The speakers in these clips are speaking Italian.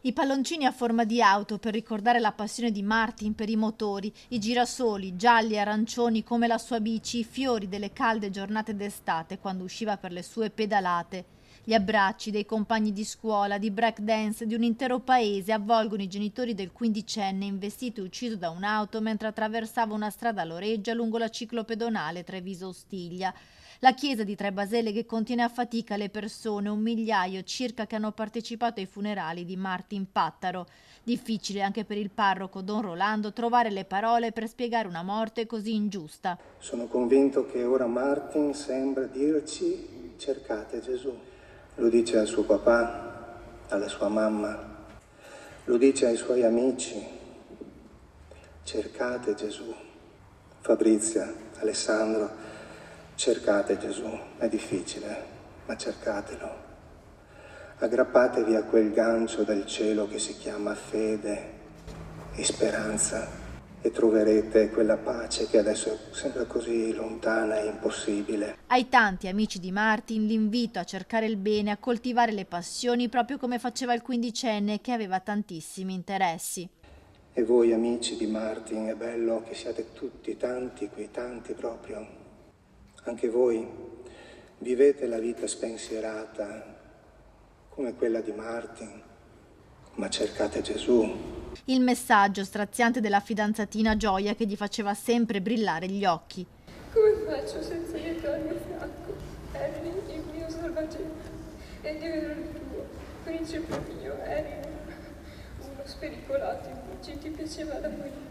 I palloncini a forma di auto per ricordare la passione di Martin per i motori, i girasoli, gialli e arancioni come la sua bici, i fiori delle calde giornate d'estate quando usciva per le sue pedalate. Gli abbracci dei compagni di scuola, di breakdance, di un intero paese avvolgono i genitori del quindicenne investito e ucciso da un'auto mentre attraversava una strada a Loreggia lungo la ciclopedonale Treviso-Ostiglia. La chiesa di Tre Baseleghe contiene a fatica le persone, 1 migliaio circa, che hanno partecipato ai funerali di Martin Pattaro. Difficile anche per il parroco Don Rolando trovare le parole per spiegare una morte così ingiusta. Sono convinto che ora Martin sembra dirci: cercate Gesù. Lo dice al suo papà, alla sua mamma, lo dice ai suoi amici: cercate Gesù. Fabrizia, Alessandro, cercate Gesù. È difficile, ma cercatelo. Aggrappatevi a quel gancio del cielo che si chiama fede e speranza e troverete quella pace che adesso sembra così lontana e impossibile. Ai tanti amici di Martin l'invito a cercare il bene, a coltivare le passioni proprio come faceva il quindicenne che aveva tantissimi interessi. E voi amici di Martin, è bello che siate tutti tanti qui, tanti proprio. Anche voi vivete la vita spensierata come quella di Martin, ma cercate Gesù. Il messaggio straziante della fidanzatina Gioia che gli faceva sempre brillare gli occhi. Come faccio senza aiuto al mio fianco? Eri il mio salvagente ed io ero il tuo, principe mio, eri uno spericolato invece, ti piaceva da morire.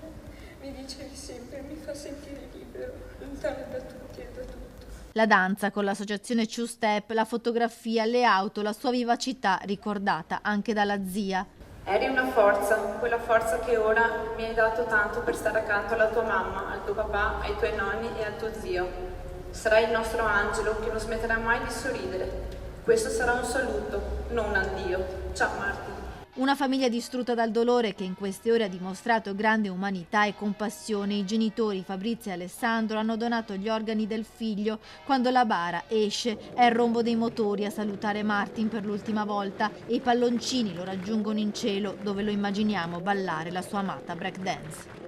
Mi dicevi sempre, mi fa sentire libero, lontano da tutti e da tutto. La danza con l'associazione Two Step, la fotografia, le auto, la sua vivacità ricordata anche dalla zia. Eri una forza, quella forza che ora mi hai dato tanto per stare accanto alla tua mamma, al tuo papà, ai tuoi nonni e al tuo zio. Sarai il nostro angelo che non smetterà mai di sorridere. Questo sarà un saluto, non un addio. Ciao Martin. Una famiglia distrutta dal dolore che in queste ore ha dimostrato grande umanità e compassione. I genitori Fabrizio e Alessandro hanno donato gli organi del figlio. Quando la bara esce è il rombo dei motori a salutare Martin per l'ultima volta e i palloncini lo raggiungono in cielo dove lo immaginiamo ballare la sua amata breakdance.